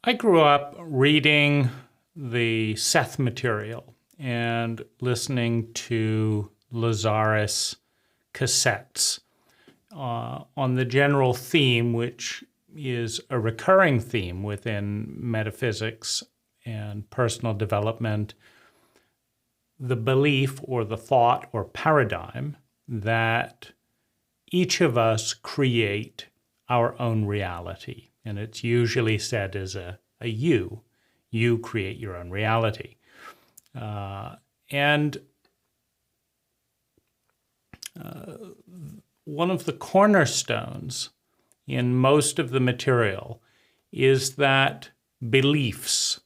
I grew up reading the Seth material and listening to Lazarus cassettes on the general theme, which is a recurring theme within metaphysics and personal development, the belief or the thought or paradigm that each of us create our own reality. And it's usually said as a you. You create your own reality. And one of the cornerstones in most of the material is that beliefs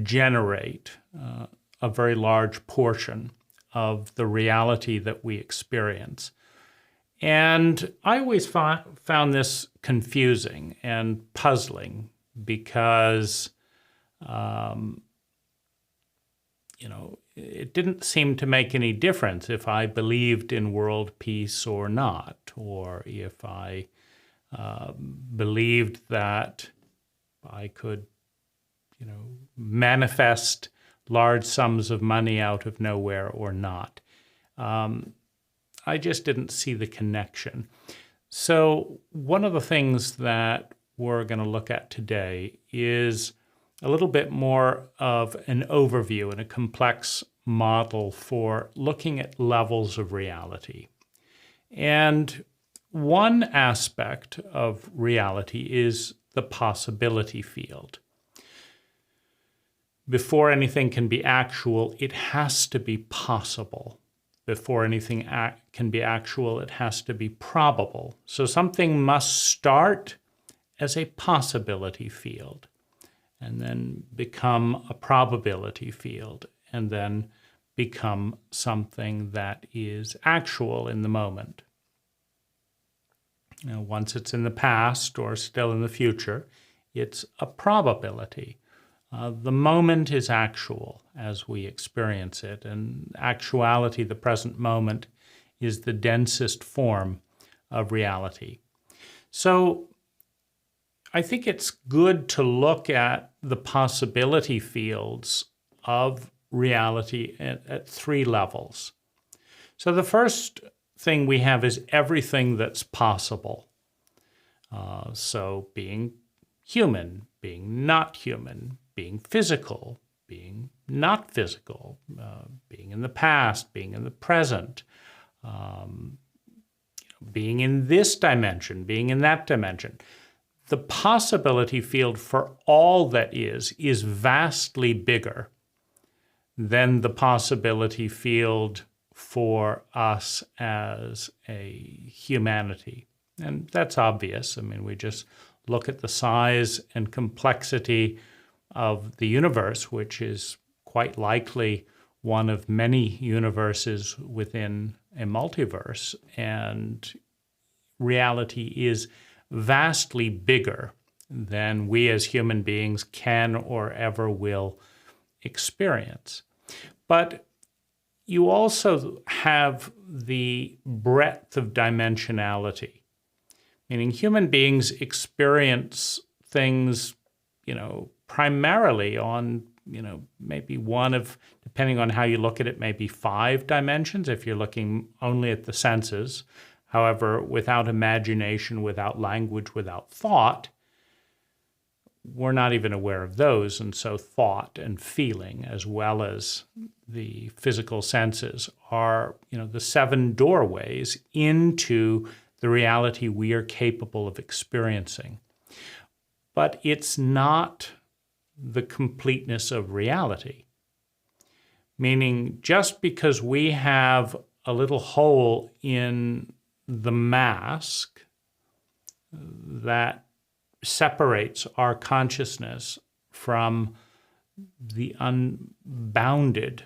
generate a very large portion of the reality that we experience. And I always found this confusing and puzzling because, it didn't seem to make any difference if I believed in world peace or not, or if I believed that I could, manifest large sums of money out of nowhere or not. I just didn't see the connection. So one of the things that we're going to look at today is a little bit more of an overview and a complex model for looking at levels of reality. And one aspect of reality is the possibility field. Before anything can be actual, it has to be possible. Before anything can be actual, it has to be probable. So something must start as a possibility field and then become a probability field and then become something that is actual in the moment. Once it's in the past or still in the future, it's a probability. The moment is actual as we experience it, and actuality, the present moment, is the densest form of reality. So I think it's good to look at the possibility fields of reality at three levels. So the first thing we have is everything that's possible. So being human, being not human, being physical, being not physical, being in the past, being in the present, being in this dimension, being in that dimension. The possibility field for all that is vastly bigger than the possibility field for us as a humanity. And that's obvious. I mean, we just look at the size and complexity of the universe, which is quite likely one of many universes within a multiverse, and reality is vastly bigger than we as human beings can or ever will experience. But you also have the breadth of dimensionality, meaning human beings experience things, primarily on, maybe one of, depending on how you look at it, maybe 5 dimensions if you're looking only at the senses. However, without imagination, without language, without thought, we're not even aware of those. And so thought and feeling, as well as the physical senses, are, the 7 doorways into the reality we are capable of experiencing. But it's not the completeness of reality. Meaning, just because we have a little hole in the mask that separates our consciousness from the unbounded,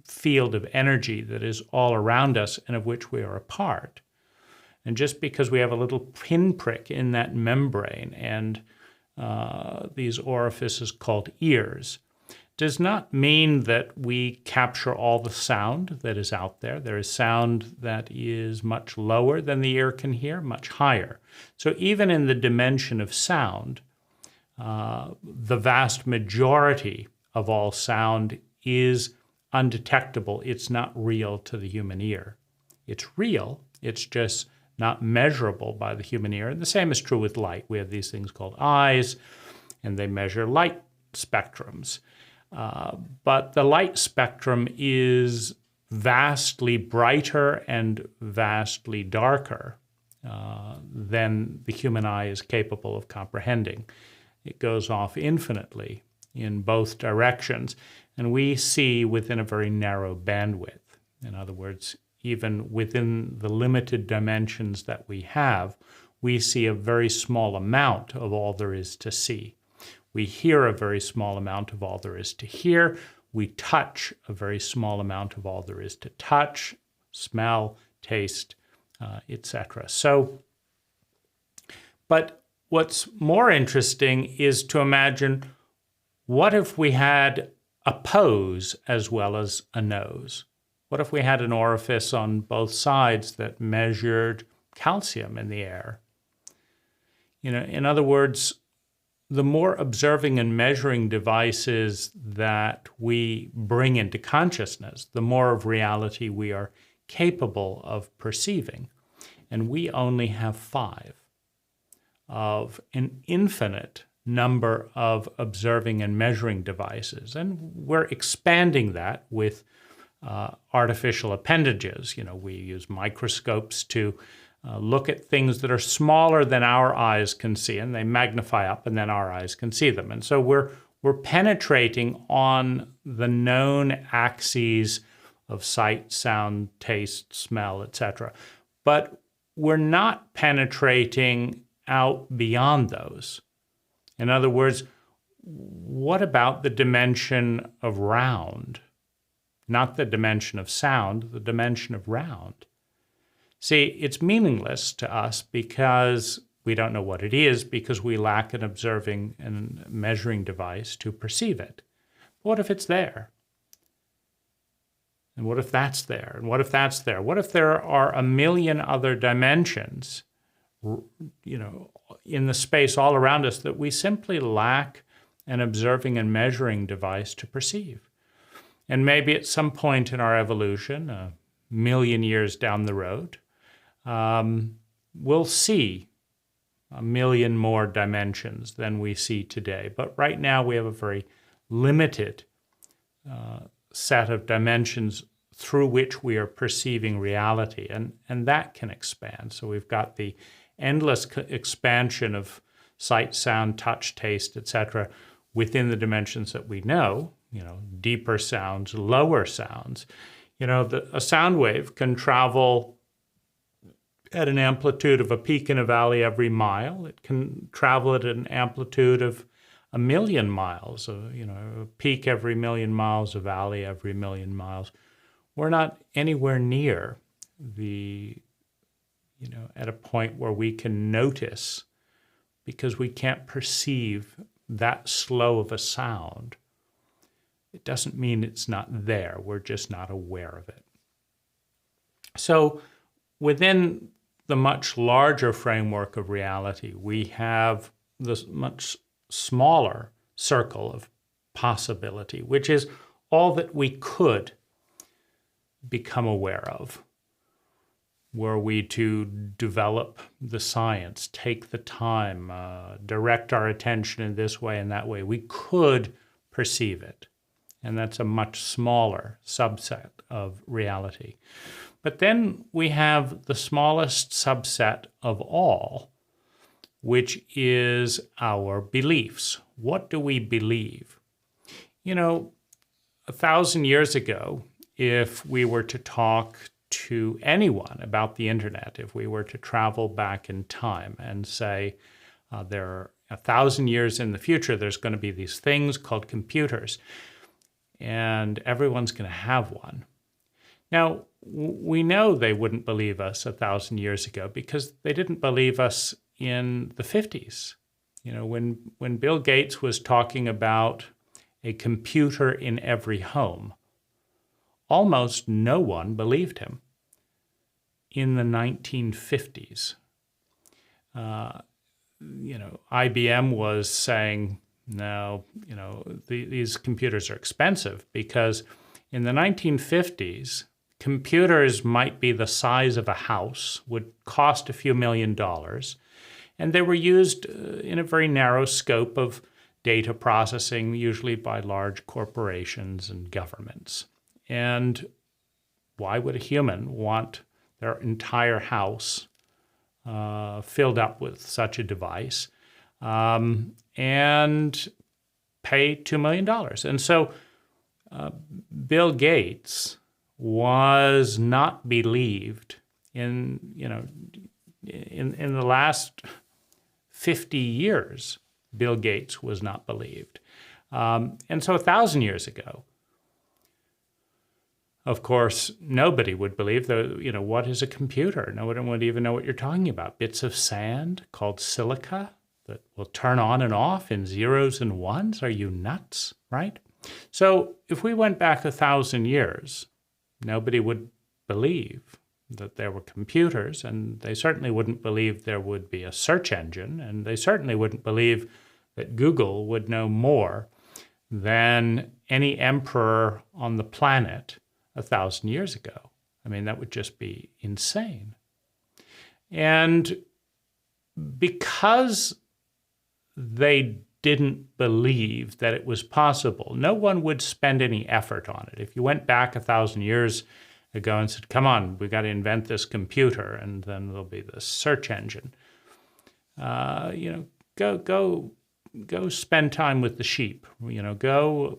field of energy that is all around us and of which we are a part. And just because we have a little pinprick in that membrane and these orifices called ears, does not mean that we capture all the sound that is out there. There is sound that is much lower than the ear can hear, much higher. So even in the dimension of sound, the vast majority of all sound is undetectable. It's not real to the human ear. It's real, it's just not measurable by the human ear. And the same is true with light. We have these things called eyes, and they measure light spectrums. But the light spectrum is vastly brighter and vastly darker than the human eye is capable of comprehending. It goes off infinitely in both directions, and we see within a very narrow bandwidth. In other words, even within the limited dimensions that we have, we see a very small amount of all there is to see. We hear a very small amount of all there is to hear. We touch a very small amount of all there is to touch, smell, taste, etc. So, but what's more interesting is to imagine, what if we had a pose as well as a nose? What if we had an orifice on both sides that measured calcium in the air? In other words, the more observing and measuring devices that we bring into consciousness, the more of reality we are capable of perceiving. And we only have 5 of an infinite number of observing and measuring devices. And we're expanding that with artificial appendages. We use microscopes to look at things that are smaller than our eyes can see, and they magnify up, and then our eyes can see them. And so we're penetrating on the known axes of sight, sound, taste, smell, etc. But we're not penetrating out beyond those. In other words, what about the dimension of round? Not the dimension of sound, the dimension of round. See, it's meaningless to us because we don't know what it is, because we lack an observing and measuring device to perceive it. What if it's there? And what if that's there? And what if that's there? What if there are a million other dimensions, in the space all around us that we simply lack an observing and measuring device to perceive? And maybe at some point in our evolution, a million years down the road, we'll see a million more dimensions than we see today. But right now we have a very limited set of dimensions through which we are perceiving reality, and that can expand. So we've got the endless expansion of sight, sound, touch, taste, etc. within the dimensions that we know, deeper sounds, lower sounds. A sound wave can travel at an amplitude of a peak and a valley every mile. It can travel at an amplitude of 1,000,000 miles, a peak every 1,000,000 miles, a valley every 1,000,000 miles. We're not anywhere near at a point where we can notice, because we can't perceive that slow of a sound. It doesn't mean it's not there. We're just not aware of it. So within the much larger framework of reality, we have this much smaller circle of possibility, which is all that we could become aware of. Were we to develop the science, take the time, direct our attention in this way and that way, we could perceive it. And that's a much smaller subset of reality. But then we have the smallest subset of all, which is our beliefs. What do we believe? 1,000 years ago, if we were to talk to anyone about the internet, if we were to travel back in time and say, there are 1,000 years in the future, there's going to be these things called computers, and everyone's going to have one. Now, we know they wouldn't believe us 1,000 years ago because they didn't believe us in the 50s. When Bill Gates was talking about a computer in every home, almost no one believed him in the 1950s. IBM was saying, no, these computers are expensive because in the 1950s, computers might be the size of a house, would cost a few $1,000,000, and they were used in a very narrow scope of data processing, usually by large corporations and governments. And why would a human want their entire house filled up with such a device and pay $2 million? And so Bill Gates was not believed in the last 50 years. Bill Gates was not believed. And so 1,000 years ago, of course, nobody would believe that, what is a computer? No one would even know what you're talking about. Bits of sand called silica that will turn on and off in zeros and ones? Are you nuts, right? So if we went back 1,000 years, nobody would believe that there were computers, and they certainly wouldn't believe there would be a search engine, and they certainly wouldn't believe that Google would know more than any emperor on the planet 1,000 years ago. I mean, that would just be insane. And because they didn't believe that it was possible, no one would spend any effort on it. If you went back 1,000 years ago and said, come on, we got to invent this computer, and then there'll be this search engine, go spend time with the sheep, go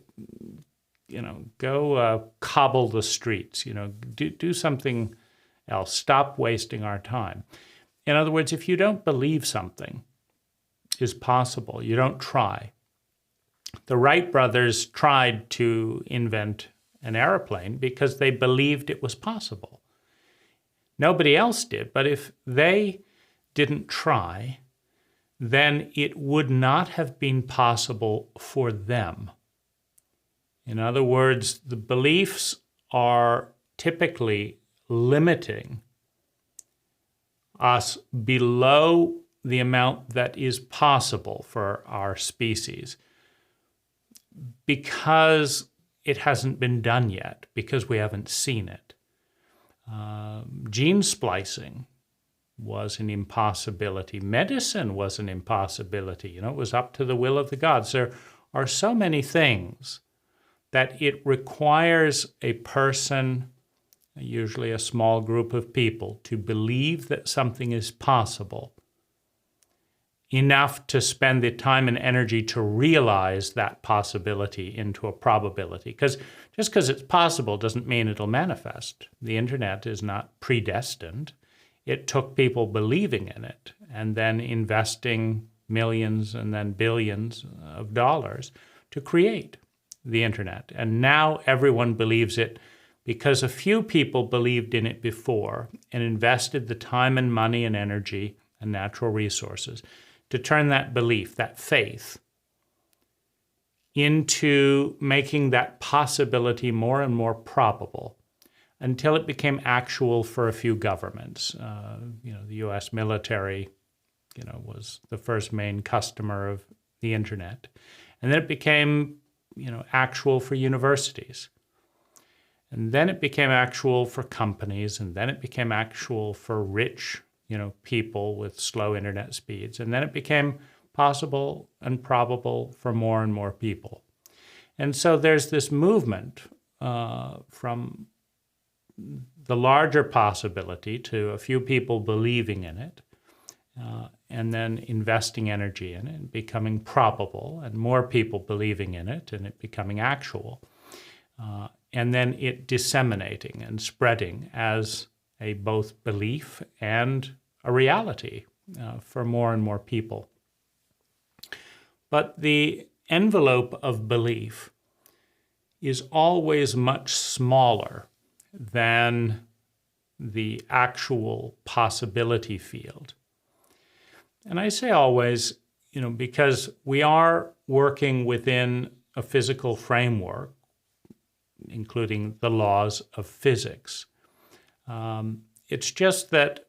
cobble the streets, do something else. Stop wasting our time. In other words, if you don't believe something is possible, you don't try. The Wright brothers tried to invent an airplane because they believed it was possible. Nobody else did, but if they didn't try, then it would not have been possible for them. In other words, the beliefs are typically limiting us below the amount that is possible for our species because it hasn't been done yet, because we haven't seen it. Gene splicing was an impossibility. Medicine was an impossibility. It was up to the will of the gods. There are so many things that it requires a person, usually a small group of people, to believe that something is possible, enough to spend the time and energy to realize that possibility into a probability. Because just because it's possible doesn't mean it'll manifest. The internet is not predestined. It took people believing in it and then investing millions and then billions of dollars to create the internet. And now everyone believes it because a few people believed in it before and invested the time and money and energy and natural resources to turn that belief, that faith, into making that possibility more and more probable until it became actual for a few governments. The U.S. military, was the first main customer of the internet. And then it became, actual for universities. And then it became actual for companies, and then it became actual for rich, people with slow internet speeds. And then it became possible and probable for more and more people. And so there's this movement from the larger possibility to a few people believing in it, and then investing energy in it and becoming probable, and more people believing in it and it becoming actual. And then it disseminating and spreading as a both belief and a reality for more and more people. But the envelope of belief is always much smaller than the actual possibility field. And I say always, because we are working within a physical framework, including the laws of physics. It's just that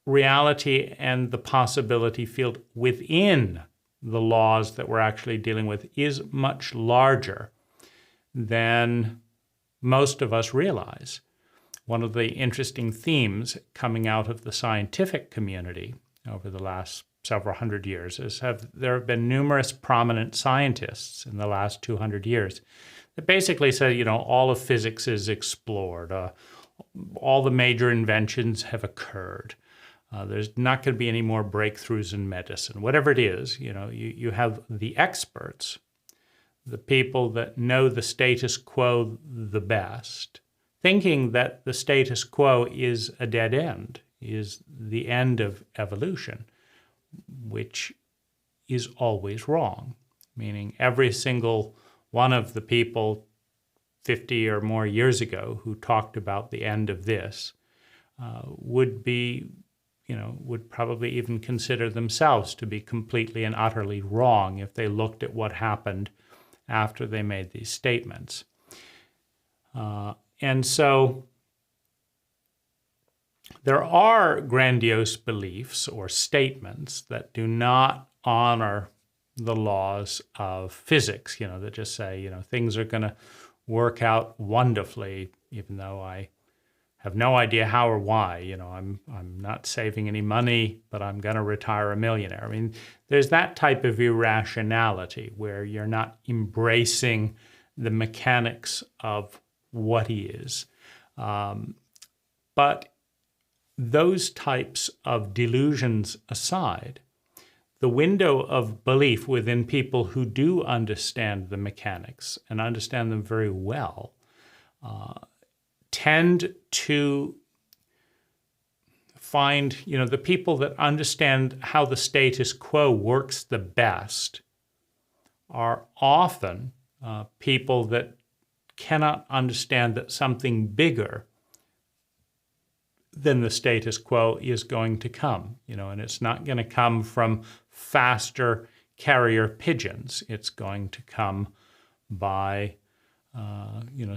reality and the possibility field within the laws that we're actually dealing with is much larger than most of us realize. One of the interesting themes coming out of the scientific community over the last several hundred years is there have been numerous prominent scientists in the last 200 years that basically say, all of physics is explored, all the major inventions have occurred. There's not going to be any more breakthroughs in medicine. Whatever it is, you have the experts, the people that know the status quo the best, thinking that the status quo is a dead end, is the end of evolution, which is always wrong. Meaning every single one of the people 50 or more years ago who talked about the end of this would probably even consider themselves to be completely and utterly wrong if they looked at what happened after they made these statements. And so there are grandiose beliefs or statements that do not honor the laws of physics, that just say, things are going to work out wonderfully, even though I have no idea how or why. I'm not saving any money, but I'm going to retire a millionaire. I mean, there's that type of irrationality where you're not embracing the mechanics of what is. But those types of delusions aside, the window of belief within people who do understand the mechanics and understand them very well tend to find, the people that understand how the status quo works the best are often people that cannot understand that something bigger than the status quo is going to come, and it's not going to come from faster carrier pigeons. It's going to come by,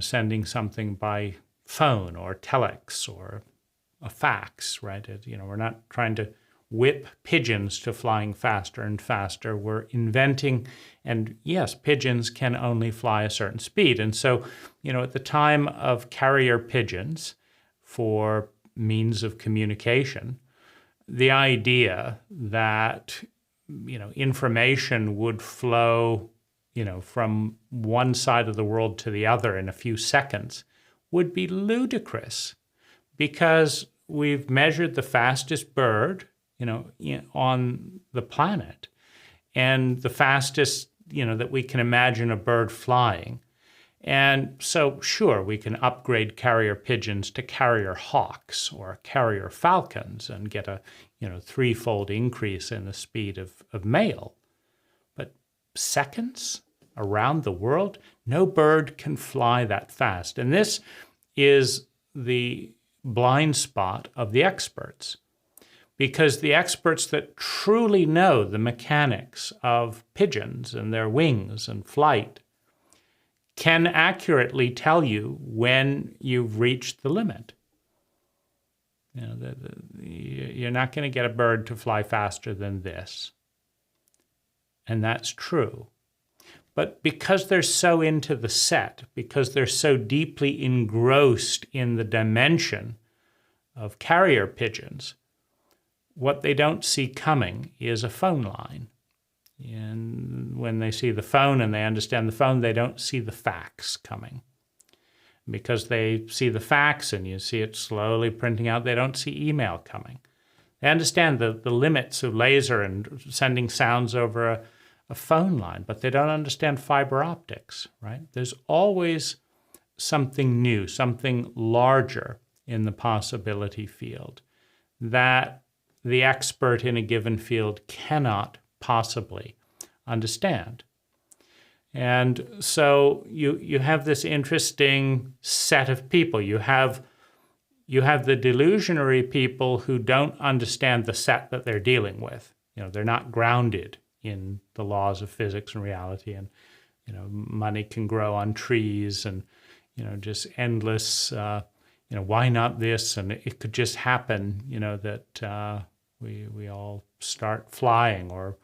sending something by phone or telex or a fax, right? We're not trying to whip pigeons to flying faster and faster. We're inventing, and yes, pigeons can only fly a certain speed. And so, at the time of carrier pigeons for means of communication, the idea that, information would flow, from one side of the world to the other in a few seconds would be ludicrous, because we've measured the fastest bird, on the planet, and the fastest, that we can imagine a bird flying. And so, sure, we can upgrade carrier pigeons to carrier hawks or carrier falcons and get a, threefold increase in the speed of mail. But seconds around the world, no bird can fly that fast. And this is the blind spot of the experts, because the experts that truly know the mechanics of pigeons and their wings and flight can accurately tell you when you've reached the limit. You're not going to get a bird to fly faster than this. And that's true. But because they're so into the set, because they're so deeply engrossed in the dimension of carrier pigeons, what they don't see coming is a phone line. And when they see the phone and they understand the phone, they don't see the fax coming. Because they see the fax and you see it slowly printing out, they don't see email coming. They understand the limits of laser and sending sounds over a phone line, but they don't understand fiber optics, right? There's always something new, something larger in the possibility field that the expert in a given field cannot possibly understand. And so you have this interesting set of people. You have the delusionary people who don't understand the set that they're dealing with. They're not grounded in the laws of physics and reality, and money can grow on trees, and just endless why not this? And it could just happen, that we all start flying, or,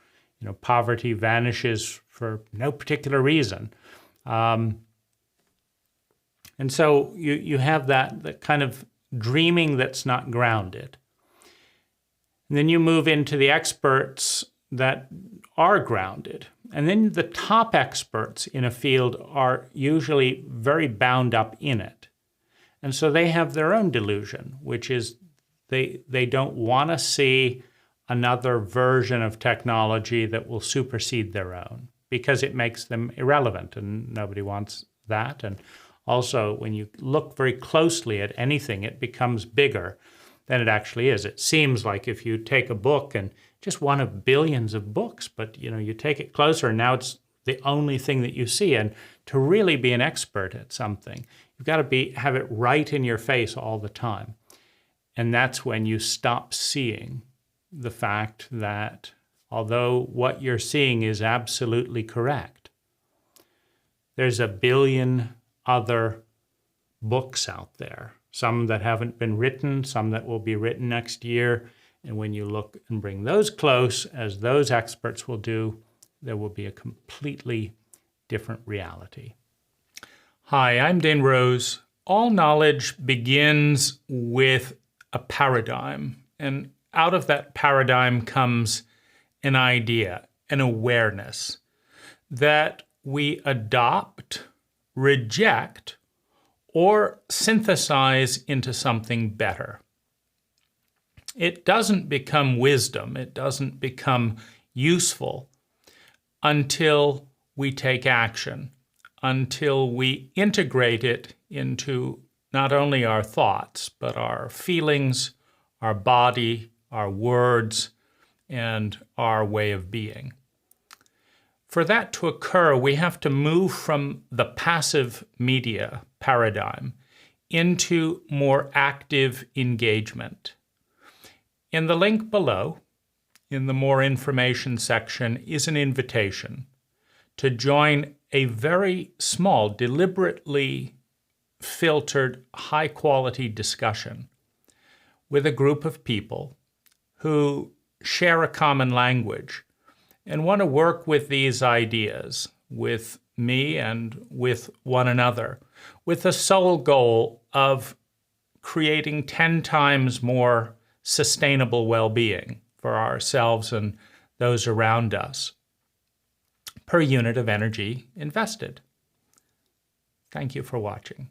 poverty vanishes for no particular reason. And so you have that kind of dreaming that's not grounded. And then you move into the experts that are grounded. And then the top experts in a field are usually very bound up in it. And so they have their own delusion, which is they don't want to see another version of technology that will supersede their own, because it makes them irrelevant, and nobody wants that. And also, when you look very closely at anything, it becomes bigger than it actually is. It seems like if you take a book, and just one of billions of books, but you take it closer, and now it's the only thing that you see. And to really be an expert at something, you've got to have it right in your face all the time. And that's when you stop seeing the fact that although what you're seeing is absolutely correct, there's a billion other books out there, some that haven't been written, some that will be written next year. And when you look and bring those close, as those experts will do, there will be a completely different reality. Hi, I'm Dane Rose. All knowledge begins with a paradigm, and out of that paradigm comes an idea, an awareness that we adopt, reject, or synthesize into something better. It doesn't become wisdom, it doesn't become useful until we take action, until we integrate it into not only our thoughts, but our feelings, our body, our words, and our way of being. For that to occur, we have to move from the passive media paradigm into more active engagement. In the link below, in the More Information section, is an invitation to join a very small, deliberately filtered, high-quality discussion with a group of people who share a common language and want to work with these ideas, with me and with one another, with the sole goal of creating 10 times more sustainable well-being for ourselves and those around us per unit of energy invested. Thank you for watching.